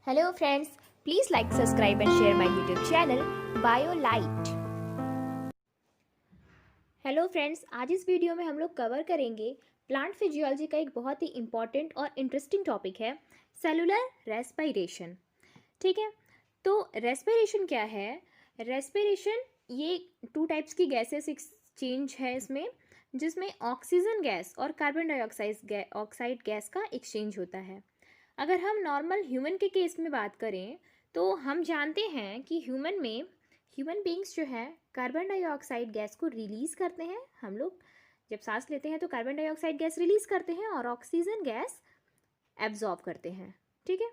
Hello friends, please like, subscribe and share my YouTube channel BioLite। Hello friends, आज इस video में हम लोग कवर करेंगे प्लांट फिजियोलॉजी का एक बहुत ही इम्पॉर्टेंट और इंटरेस्टिंग टॉपिक है, सेलुलर रेस्पिरेशन। ठीक है, तो रेस्पिरेशन क्या है? रेस्पिरेशन ये टू टाइप्स की गैसेस एक्सचेंज है इसमें, जिसमें ऑक्सीजन गैस और कार्बन डाइऑक्साइड गैस का एक्सचेंज होता है। अगर हम नॉर्मल ह्यूमन के केस में बात करें तो हम जानते हैं कि ह्यूमन बींग्स जो है कार्बन डाइऑक्साइड गैस को रिलीज़ करते हैं। हम लोग जब सांस लेते हैं तो कार्बन डाइऑक्साइड गैस रिलीज़ करते हैं और ऑक्सीजन गैस एब्जॉर्ब करते हैं। ठीक है,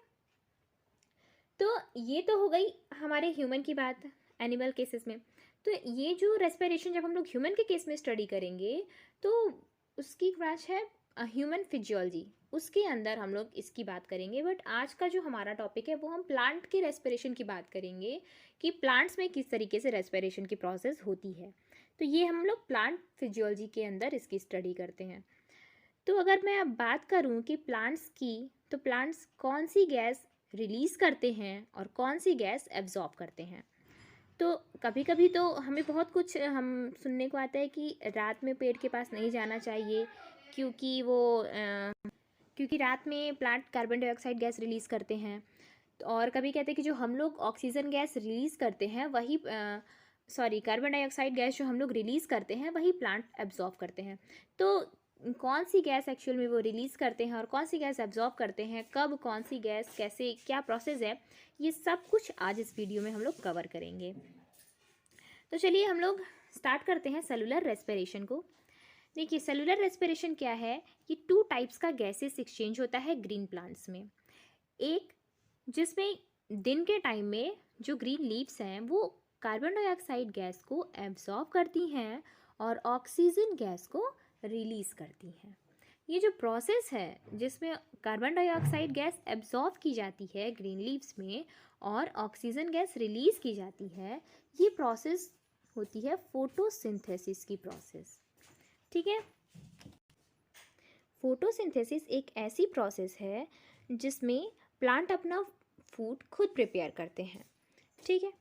तो ये तो हो गई हमारे ह्यूमन की बात एनिमल केसेस में। तो ये जो रेस्पिरेशन जब हम लोग ह्यूमन के केस में स्टडी करेंगे तो उसकी ब्रांच है ह्यूमन फिजियोलॉजी, उसके अंदर हम लोग इसकी बात करेंगे। बट आज का जो हमारा टॉपिक है वो हम प्लांट के रेस्पिरेशन की बात करेंगे कि प्लांट्स में किस तरीके से रेस्पिरेशन की प्रोसेस होती है। तो ये हम लोग प्लांट फिजियोलॉजी के अंदर इसकी स्टडी करते हैं। तो अगर मैं अब बात करूं कि प्लांट्स की, तो प्लांट्स कौन सी गैस रिलीज़ करते हैं और कौन सी गैस एब्जॉर्ब करते हैं। तो कभी कभी तो हमें बहुत कुछ हम सुनने को आता है कि रात में पेड़ के पास नहीं जाना चाहिए क्योंकि रात में plant carbon dioxide gas release करते हैं। और कभी कहते हैं कि जो हम लोग ऑक्सीजन गैस रिलीज़ करते हैं वही कार्बन डाइऑक्साइड गैस जो हम लोग रिलीज़ करते हैं वही प्लांट एब्जॉर्ब करते हैं। तो कौन सी गैस एक्चुअल में वो रिलीज़ करते हैं और कौन सी गैस एब्जॉर्ब करते हैं, कब कौन सी गैस, कैसे, क्या प्रोसेस है, ये सब कुछ आज इस वीडियो में हम लोग कवर करेंगे। तो चलिए हम लोग स्टार्ट करते हैं सेलुलर रेस्पिरेशन को। देखिए, सेलुलर रेस्पिरेशन क्या है? ये टू टाइप्स का गैसेस एक्सचेंज होता है ग्रीन प्लांट्स में। एक जिसमें दिन के टाइम में जो ग्रीन लीव्स हैं वो कार्बन डाइऑक्साइड गैस को एब्जॉर्ब करती हैं और ऑक्सीजन गैस को रिलीज़ करती हैं। ये जो प्रोसेस है जिसमें कार्बन डाइऑक्साइड गैस एब्जॉर्ब की जाती है ग्रीन लीव्स में और ऑक्सीजन गैस रिलीज़ की जाती है, ये प्रोसेस होती है फोटोसिंथेसिस की प्रोसेस। ठीक है, फोटोसिंथेसिस एक ऐसी प्रोसेस है जिसमें प्लांट अपना फूड खुद प्रिपेयर करते हैं। ठीक है,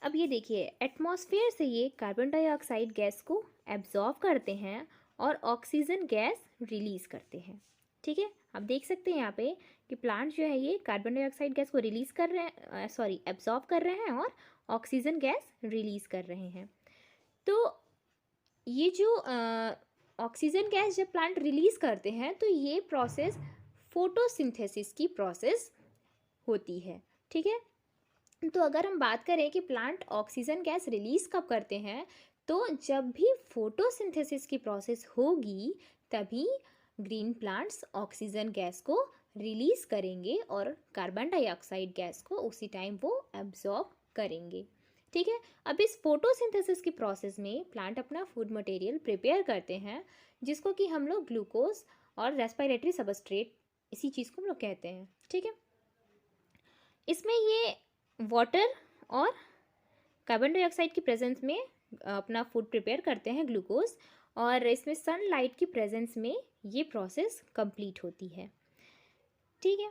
अब ये देखिए, एटमॉस्फेयर से ये कार्बन डाइऑक्साइड गैस को एब्जॉर्ब करते हैं और ऑक्सीजन गैस रिलीज़ करते हैं। ठीक है, आप देख सकते हैं यहाँ पे कि प्लांट जो है ये कार्बन डाइऑक्साइड गैस को रिलीज़ कर रहे हैं, एब्जॉर्ब कर रहे हैं और ऑक्सीजन गैस रिलीज़ कर रहे हैं। तो ये जो ऑक्सीजन गैस जब प्लांट रिलीज़ करते हैं तो ये प्रोसेस फोटोसिंथेसिस की प्रोसेस होती है। ठीक है, तो अगर हम बात करें कि प्लांट ऑक्सीजन गैस रिलीज़ कब करते हैं, तो जब भी फोटोसिंथेसिस की प्रोसेस होगी तभी ग्रीन प्लांट्स ऑक्सीजन गैस को रिलीज़ करेंगे और कार्बन डाइऑक्साइड गैस को उसी टाइम वो एब्जॉर्ब करेंगे। ठीक है, अब इस फोटोसिंथेसिस की प्रोसेस में प्लांट अपना फूड मटेरियल प्रिपेयर करते हैं जिसको कि हम लोग ग्लूकोज और रेस्पिरेटरी सबस्ट्रेट, इसी चीज़ को हम लोग कहते हैं। ठीक है, इसमें ये वाटर और कार्बन डाइऑक्साइड की प्रेजेंस में अपना फूड प्रिपेयर करते हैं ग्लूकोज, और इसमें सनलाइट की प्रेजेंस में ये प्रोसेस कंप्लीट होती है। ठीक है,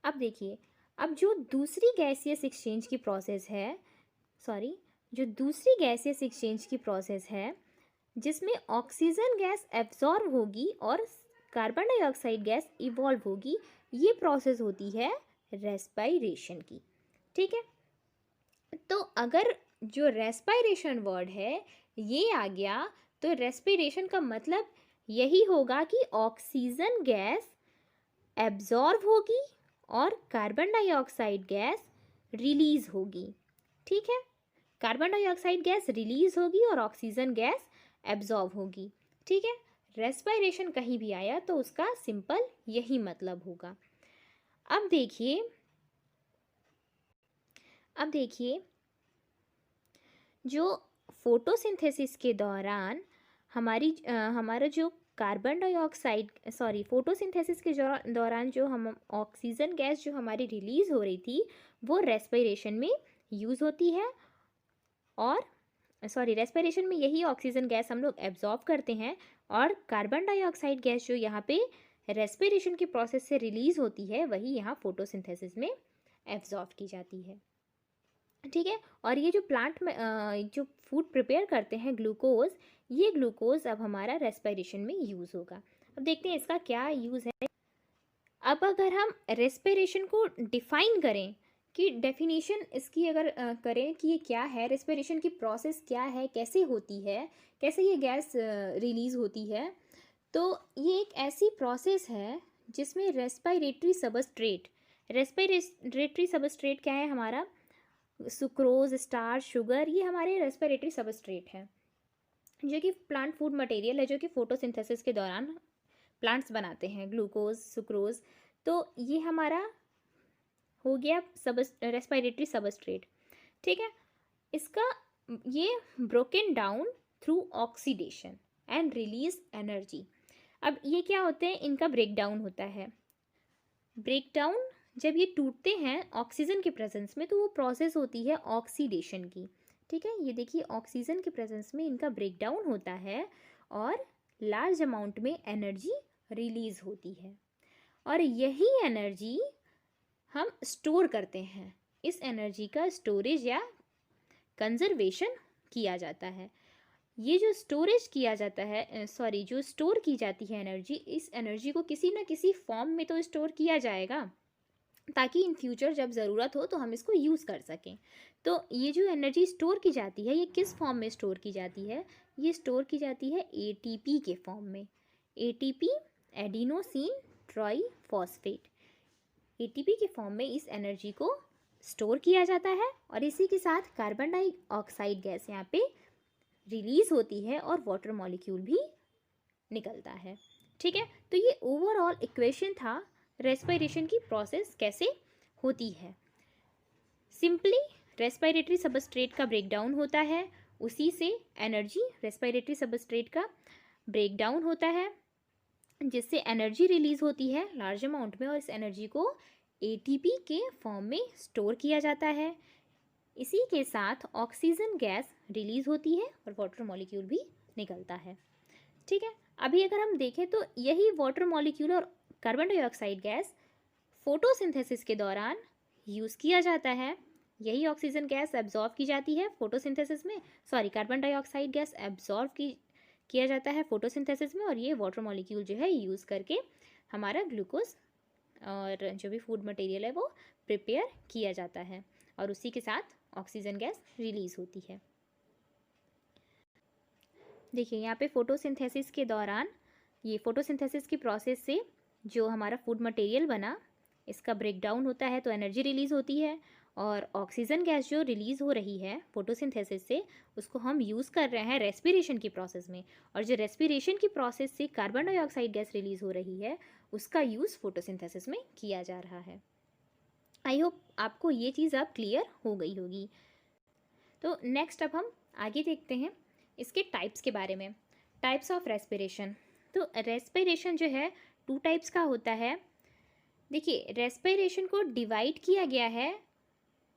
अब देखिए, अब जो दूसरी गैसियस एक्सचेंज की प्रोसेस है, जिसमें ऑक्सीजन गैस एब्जॉर्ब होगी और कार्बन डाइऑक्साइड गैस इवॉल्व होगी, ये प्रोसेस होती है रेस्पिरेशन की। ठीक है, तो अगर जो रेस्पिरेशन वर्ड है ये आ गया तो रेस्पिरेशन का मतलब यही होगा कि ऑक्सीजन गैस एब्जॉर्ब होगी और कार्बन डाइऑक्साइड गैस रिलीज होगी। ठीक है, कार्बन डाइऑक्साइड गैस रिलीज होगी और ऑक्सीजन गैस एब्जॉर्ब होगी। ठीक है, रेस्पिरेशन कहीं भी आया तो उसका सिंपल यही मतलब होगा। अब देखिए जो फोटोसिंथेसिस के दौरान हमारा जो कार्बन डाइऑक्साइड फोटोसिंथेसिस के दौरान जो हम ऑक्सीजन गैस जो हमारी रिलीज़ हो रही थी वो रेस्पिरेशन में यूज़ होती है, और रेस्पिरेशन में यही ऑक्सीजन गैस हम लोग एब्जॉर्ब करते हैं, और कार्बन डाइऑक्साइड गैस जो यहाँ पे रेस्पिरेशन की प्रोसेस से रिलीज़ होती है वही यहाँ फोटोसिंथेसिस में एब्जॉर्ब की जाती है। ठीक है, और ये जो प्लांट में जो फूड प्रिपेयर करते हैं ग्लूकोज, ये ग्लूकोज अब हमारा रेस्पिरेशन में यूज़ होगा। अब देखते हैं इसका क्या यूज़ है। अब अगर हम रेस्पिरेशन को डिफाइन करें कि डेफिनेशन इसकी अगर करें कि ये क्या है, रेस्पिरेशन की प्रोसेस क्या है, कैसे होती है, कैसे ये गैस रिलीज़ होती है, तो ये एक ऐसी प्रोसेस है जिसमें रेस्पिरेटरी सबस्ट्रेट क्या है हमारा, सुक्रोज, स्टार्च, शुगर, ये हमारे रेस्पिरेटरी सबस्ट्रेट है जो कि प्लांट फूड मटेरियल है, जो कि फोटोसिंथेसिस के दौरान प्लांट्स बनाते हैं, ग्लूकोज, सुक्रोज। तो ये हमारा हो गया रेस्पिरेटरी सबस्ट्रेट। ठीक है, इसका ये broken down through oxidation and release energy. अब ये क्या होते हैं, इनका ब्रेक डाउन होता है। ब्रेक डाउन जब ये टूटते हैं ऑक्सीजन के प्रेजेंस में, तो वो प्रोसेस होती है ऑक्सीडेशन की। ठीक है, ये देखिए ऑक्सीजन के प्रेजेंस में इनका ब्रेक डाउन होता है और लार्ज अमाउंट में एनर्जी रिलीज होती है, और यही एनर्जी हम स्टोर करते हैं। इस एनर्जी का स्टोरेज या कंजर्वेशन किया जाता है। ये जो स्टोरेज किया जाता है, जो स्टोर की जाती है एनर्जी, इस एनर्जी को किसी न किसी फॉर्म में तो स्टोर किया जाएगा, ताकि इन फ्यूचर जब ज़रूरत हो तो हम इसको यूज़ कर सकें। तो ये जो एनर्जी स्टोर की जाती है, ये किस फॉर्म में स्टोर की जाती है, ये स्टोर की जाती है एटीपी के फॉर्म में। एटीपी, एडिनोसिन ट्राईफॉस्फेट, एटीपी के फॉर्म में इस एनर्जी को स्टोर किया जाता है, और इसी के साथ कार्बन डाइऑक्साइड गैस यहाँ पे रिलीज होती है और वाटर मॉलिक्यूल भी निकलता है। ठीक है, तो ये ओवरऑल इक्वेशन था रेस्पिरेशन की प्रोसेस कैसे होती है। सिंपली रेस्पिरेटरी सबस्ट्रेट का ब्रेकडाउन होता है, उसी से एनर्जी रेस्पिरेटरी सबस्ट्रेट का ब्रेकडाउन होता है, जिससे एनर्जी रिलीज होती है लार्ज अमाउंट में, और इस एनर्जी को एटीपी के फॉर्म में स्टोर किया जाता है। इसी के साथ ऑक्सीजन गैस रिलीज होती है और वाटर मॉलिक्यूल भी निकलता है। ठीक है, अभी अगर हम देखें तो यही वाटर मॉलिक्यूल और कार्बन डाइऑक्साइड गैस फोटोसिंथेसिस के दौरान यूज़ किया जाता है। यही ऑक्सीजन गैस एब्जॉर्ब की जाती है फोटोसिंथेसिस में, कार्बन डाइऑक्साइड गैस एब्जॉर्ब किया जाता है फोटोसिंथेसिस में, और ये वाटर मॉलिक्यूल जो है यूज़ करके हमारा ग्लूकोज और जो भी फूड मटेरियल है वो प्रिपेयर किया जाता है, और उसी के साथ ऑक्सीजन गैस रिलीज़ होती है। देखिए यहाँ पे फोटोसिंथेसिस के दौरान, ये फोटोसिंथेसिस की प्रोसेस से जो हमारा फूड मटेरियल बना, इसका ब्रेक डाउन होता है तो एनर्जी रिलीज़ होती है, और ऑक्सीजन गैस जो रिलीज़ हो रही है फोटोसिंथेसिस से, उसको हम यूज़ कर रहे हैं रेस्पिरेशन की प्रोसेस में, और जो रेस्पिरेशन की प्रोसेस से कार्बन डाइऑक्साइड गैस रिलीज़ हो रही है, उसका यूज़ फोटोसिंथेसिस में किया जा रहा है। आई होप आपको ये चीज़ अब क्लियर हो गई होगी। तो नेक्स्ट अब हम आगे देखते हैं इसके टाइप्स के बारे में। Types of respiration. तो रेस्पिरेशन जो है 2 टाइप्स का होता है। देखिए रेस्पिरेशन को डिवाइड किया गया है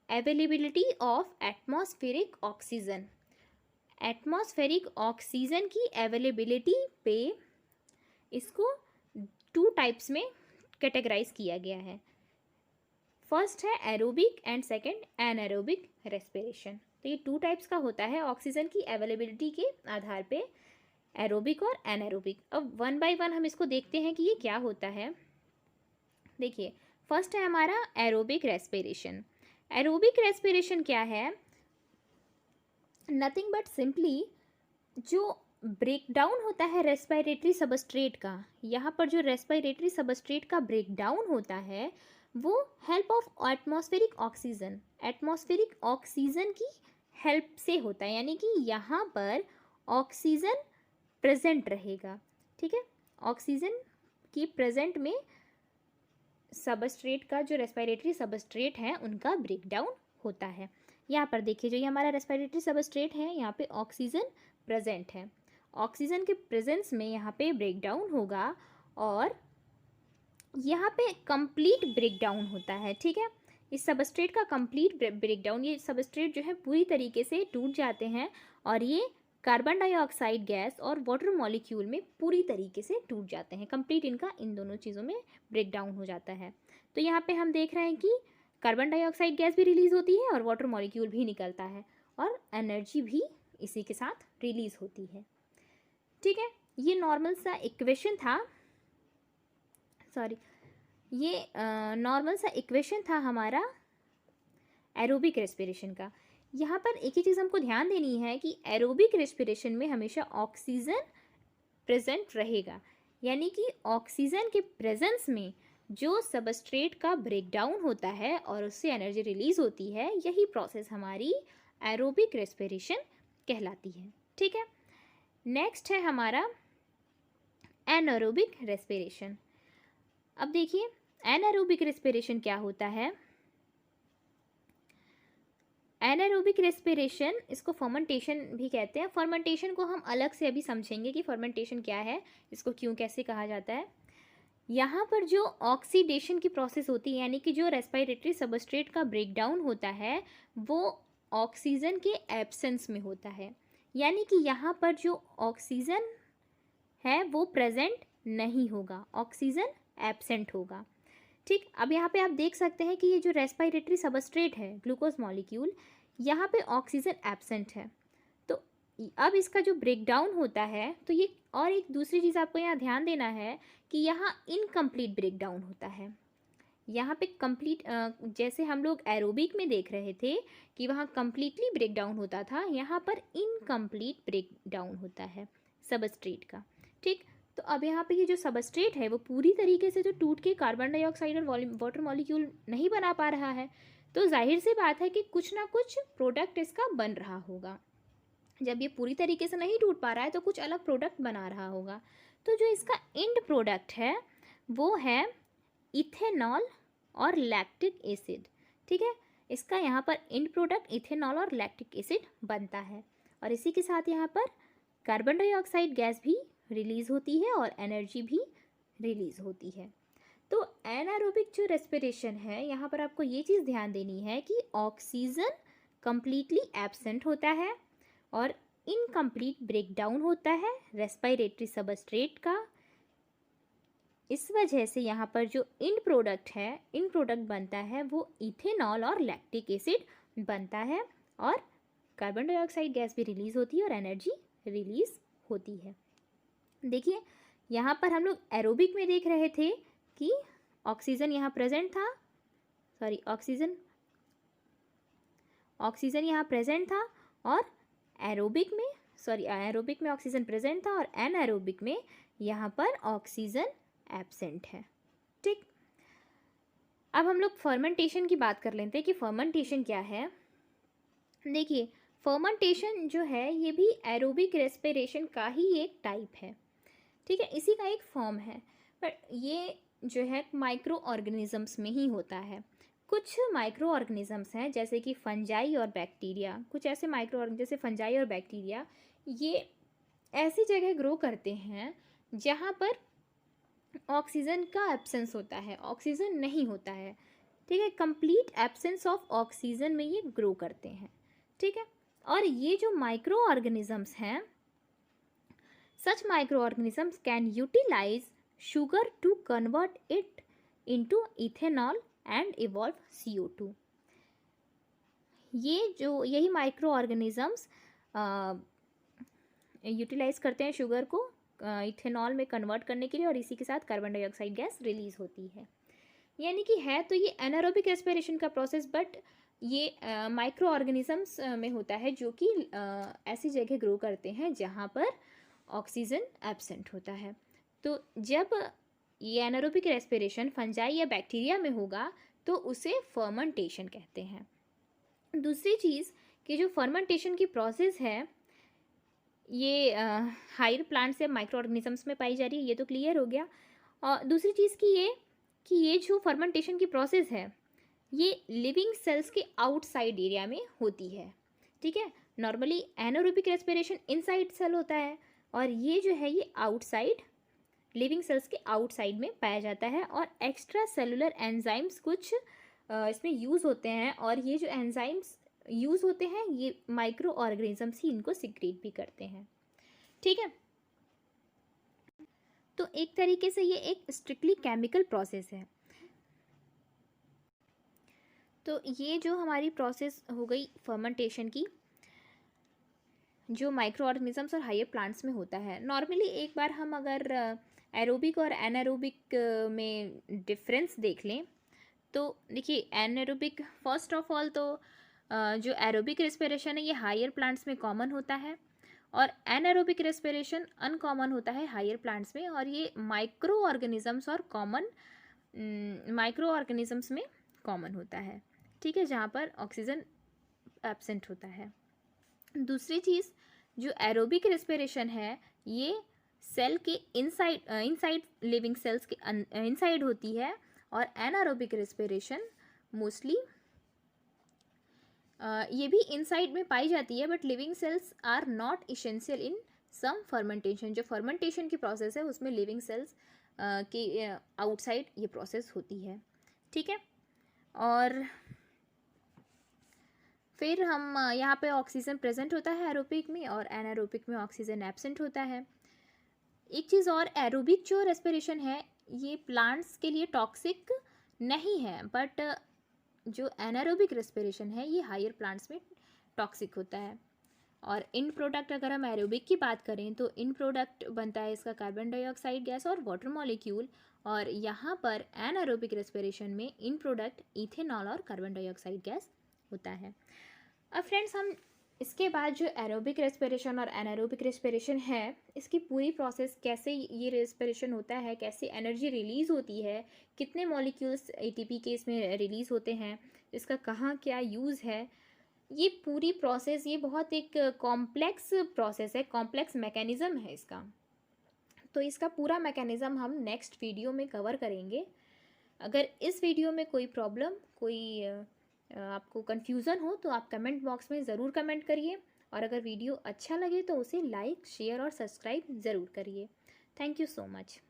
availability of atmospheric oxygen. Atmospheric oxygen की अवेलेबिलिटी पे इसको 2 टाइप्स में कैटेगराइज किया गया है। फर्स्ट है aerobic and second anaerobic respiration. तो ये 2 टाइप्स का होता है ऑक्सीजन की अवेलेबिलिटी के आधार पे, एरोबिक और एनारोबिक। अब 1 बाय 1 हम इसको देखते हैं कि ये क्या होता है। देखिए फर्स्ट है हमारा एरोबिक रेस्पिरेशन। एरोबिक रेस्पिरेशन क्या है, नथिंग बट सिंपली जो ब्रेकडाउन होता है रेस्पिरेटरी सबस्ट्रेट का, यहाँ पर जो रेस्पिरेटरी सबस्ट्रेट का ब्रेकडाउन होता है वो help of atmospheric oxygen, atmospheric oxygen की हेल्प से होता है, यानी कि यहाँ पर ऑक्सीजन प्रेजेंट रहेगा। ठीक है, ऑक्सीजन की प्रेजेंट में सबस्ट्रेट का, जो रेस्पिरेटरी सबस्ट्रेट है उनका ब्रेकडाउन होता है। यहाँ पर देखिए जो ये हमारा रेस्पिरेटरी सबस्ट्रेट है, यहाँ पे ऑक्सीजन प्रेजेंट है, ऑक्सीजन के प्रेजेंस में यहाँ पे ब्रेकडाउन होगा, और यहाँ पे कंप्लीट ब्रेकडाउन होता है। ठीक है, इस सबस्ट्रेट का कंप्लीट ब्रेकडाउन, ये सबस्ट्रेट जो है पूरी तरीके से टूट जाते हैं, और ये कार्बन डाइऑक्साइड गैस और वाटर मॉलिक्यूल में पूरी तरीके से टूट जाते हैं। कंप्लीट इनका इन दोनों चीज़ों में ब्रेकडाउन हो जाता है। तो यहाँ पे हम देख रहे हैं कि कार्बन डाइऑक्साइड गैस भी रिलीज़ होती है और वाटर मॉलिक्यूल भी निकलता है और एनर्जी भी इसी के साथ रिलीज़ होती है। ठीक है, ये नॉर्मल सा इक्वेशन था, ये नॉर्मल सा इक्वेशन था हमारा एरोबिक रेस्पिरेशन का। यहाँ पर एक ही चीज़ हमको ध्यान देनी है कि एरोबिक रेस्पिरेशन में हमेशा ऑक्सीजन प्रेजेंट रहेगा, यानी कि ऑक्सीजन के प्रेजेंस में जो सबस्ट्रेट का ब्रेकडाउन होता है और उससे एनर्जी रिलीज होती है, यही प्रोसेस हमारी एरोबिक रेस्पिरेशन कहलाती है। ठीक है, नेक्स्ट है हमारा एनारोबिक रेस्पिरेशन। अब देखिए एनारोबिक रेस्पिरेशन क्या होता है। एनारोबिक रेस्पिरेशन, इसको फर्मेंटेशन भी कहते हैं। फर्मेंटेशन को हम अलग से अभी समझेंगे कि फर्मेंटेशन क्या है, इसको क्यों कैसे कहा जाता है। यहाँ पर जो ऑक्सीडेशन की प्रोसेस होती है, यानी कि जो रेस्पिरेटरी सबस्ट्रेट का ब्रेकडाउन होता है, वो ऑक्सीजन के एब्सेंस में होता है, यानी कि यहाँ पर जो ऑक्सीजन है वो प्रेजेंट नहीं होगा, ऑक्सीजन एब्सेंट होगा। ठीक, अब यहाँ पे आप देख सकते हैं कि ये जो रेस्पिरेटरी सबस्ट्रेट है, ग्लूकोज मॉलिक्यूल, यहाँ पे ऑक्सीजन एब्सेंट है। तो अब इसका जो ब्रेकडाउन होता है, तो ये, और एक दूसरी चीज़ आपको यहाँ ध्यान देना है कि यहाँ इनकम्प्लीट ब्रेकडाउन होता है। यहाँ पे कंप्लीट, जैसे हम लोग एरोबिक में देख रहे थे कि वहाँ कंप्लीटली ब्रेकडाउन होता था, यहाँ पर इनकम्प्लीट ब्रेकडाउन होता है सबस्ट्रेट का। ठीक, तो अब यहाँ पे ये जो सबस्ट्रेट है वो पूरी तरीके से जो टूट के कार्बन डाइऑक्साइड और वाटर मॉलिक्यूल नहीं बना पा रहा है, तो जाहिर सी बात है कि कुछ ना कुछ प्रोडक्ट इसका बन रहा होगा। जब ये पूरी तरीके से नहीं टूट पा रहा है तो कुछ अलग प्रोडक्ट बना रहा होगा। तो जो इसका एंड प्रोडक्ट है वो है इथेनॉल और लैक्टिक एसिड। ठीक है, इसका यहाँ पर एंड प्रोडक्ट इथेनॉल और लैक्टिक एसिड बनता है, और इसी के साथ यहाँ पर कार्बन डाइऑक्साइड गैस भी रिलीज़ होती है और एनर्जी भी रिलीज़ होती है। तो एनारोबिक जो रेस्पिरेशन है, यहाँ पर आपको ये चीज़ ध्यान देनी है कि ऑक्सीजन कंप्लीटली एब्सेंट होता है और इनकम्प्लीट ब्रेकडाउन होता है रेस्पिरेटरी सबस्ट्रेट का। इस वजह से यहाँ पर जो इन प्रोडक्ट बनता है वो इथेनॉल और लैक्टिक एसिड बनता है, और कार्बन डाइऑक्साइड गैस भी रिलीज़ होती है और एनर्जी रिलीज़ होती है। देखिए यहाँ पर हम लोग एरोबिक में देख रहे थे कि ऑक्सीजन यहाँ प्रेजेंट था, ऑक्सीजन यहाँ प्रेजेंट था, और एरोबिक में ऑक्सीजन प्रेजेंट था और एनारोबिक में यहाँ पर ऑक्सीजन एब्सेंट है। ठीक, अब हम लोग फर्मेंटेशन की बात कर लेते हैं कि फर्मेंटेशन क्या है। देखिए फर्मेंटेशन जो है ये भी एरोबिक रेस्पिरेशन का ही एक टाइप है। ठीक है, इसी का एक फॉर्म है, पर ये जो है माइक्रो ऑर्गेनिजम्स में ही होता है। कुछ माइक्रो ऑर्गेनिजम्स हैं जैसे कि फंजाई और बैक्टीरिया, कुछ ऐसे जैसे फंजाई और बैक्टीरिया, ये ऐसी जगह ग्रो करते हैं जहाँ पर ऑक्सीजन का एब्सेंस होता है, ऑक्सीजन नहीं होता है। ठीक है, कंप्लीट एब्सेंस ऑफ ऑक्सीजन में ये ग्रो करते हैं। ठीक है, और ये जो माइक्रो ऑर्गेनिजम्स हैं, such microorganisms can utilize sugar to convert it into ethanol and evolve CO2। यही माइक्रो ऑर्गेनिजम्स यूटिलाइज करते हैं शुगर को इथेनॉल में कन्वर्ट करने के लिए, और इसी के साथ कार्बन डाइऑक्साइड गैस रिलीज होती है। यानी कि है तो ये एनारोबिक रेस्पिरेशन का प्रोसेस, बट ये माइक्रो ऑर्गेनिजम्स में होता है जो कि ऐसी जगह ग्रो करते हैं जहाँ पर ऑक्सीजन एब्सेंट होता है। तो जब ये एनारोबिक रेस्पिरेशन फंजाई या बैक्टीरिया में होगा तो उसे फर्मेंटेशन कहते हैं। दूसरी चीज़ कि जो फर्मेंटेशन की प्रोसेस है ये हायर प्लांट्स या माइक्रो ऑर्गेनिजम्स में पाई जा रही है, ये तो क्लियर हो गया। और दूसरी चीज़ कि ये जो फर्मेंटेशन की प्रोसेस है ये लिविंग सेल्स के आउटसाइड एरिया में होती है। ठीक है, normally anaerobic respiration inside cell होता है, और ये जो है ये आउटसाइड, लिविंग सेल्स के आउटसाइड में पाया जाता है। और एक्स्ट्रा सेलुलर एंजाइम्स कुछ इसमें यूज़ होते हैं, और ये जो एंजाइम्स यूज़ होते हैं ये माइक्रो ऑर्गेनिजम्स ही इनको सिक्रीट भी करते हैं। ठीक है, तो एक तरीके से ये एक स्ट्रिक्टली केमिकल प्रोसेस है। तो ये जो हमारी प्रोसेस हो गई फर्मेंटेशन की, जो माइक्रो ऑर्गेनिजम्स और हायर प्लांट्स में होता है। नॉर्मली एक बार हम अगर एरोबिक और एनारोबिक में डिफरेंस देख लें तो देखिए, एनारोबिक फर्स्ट ऑफ ऑल तो जो एरोबिक रेस्पिरेशन है ये हायर प्लांट्स में कॉमन होता है, और एनारोबिक रेस्पिरेशन अनकॉमन होता है हायर प्लांट्स में, और ये माइक्रो ऑर्गेनिजम्स और माइक्रो ऑर्गेनिजम्स में कॉमन होता है। ठीक है, जहाँ पर ऑक्सीजन एब्सेंट होता है। दूसरी चीज़, जो एरोबिक रेस्पिरेशन है ये सेल के इनसाइड लिविंग सेल्स के इनसाइड होती है, और एनारोबिक रेस्पिरेशन मोस्टली ये भी इनसाइड में पाई जाती है, but living cells are not essential in some fermentation. जो फर्मेंटेशन की प्रोसेस है उसमें लिविंग सेल्स के आउटसाइड ये प्रोसेस होती है। ठीक है, और फिर हम यहाँ पे ऑक्सीजन प्रेजेंट होता है एरोबिक में, और एनारोबिक में ऑक्सीजन एब्सेंट होता है। एक चीज़ और, एरोबिक जो रेस्पिरेशन है ये प्लांट्स के लिए टॉक्सिक नहीं है, बट जो एनारोबिक रेस्पिरेशन है ये हायर प्लांट्स में टॉक्सिक होता है। और इन प्रोडक्ट अगर हम एरोबिक की बात करें तो इन प्रोडक्ट बनता है इसका कार्बन डाइऑक्साइड गैस और वाटर मॉलिक्यूल, और यहाँ पर एनारोबिक रेस्पिरेशन में इन प्रोडक्ट इथेनॉल और कार्बन डाइऑक्साइड गैस होता है। अब फ्रेंड्स, हम इसके बाद जो एरोबिक रेस्पिरेशन और एनारोबिक रेस्पिरेशन है इसकी पूरी प्रोसेस, कैसे ये रेस्पिरेशन होता है, कैसे एनर्जी रिलीज़ होती है, कितने मॉलिक्यूल्स एटीपी के इसमें रिलीज़ होते हैं, इसका कहाँ क्या यूज़ है, ये पूरी प्रोसेस ये बहुत एक कॉम्प्लेक्स प्रोसेस है, कॉम्प्लेक्स मैकेनिज़्म है इसका। तो इसका पूरा मैकेनिज़्म हम नेक्स्ट वीडियो में कवर करेंगे। अगर इस वीडियो में कोई प्रॉब्लम, कोई आपको कन्फ्यूज़न हो तो आप कमेंट बॉक्स में ज़रूर कमेंट करिए, और अगर वीडियो अच्छा लगे तो उसे लाइक, शेयर और सब्सक्राइब ज़रूर करिए। Thank you so much.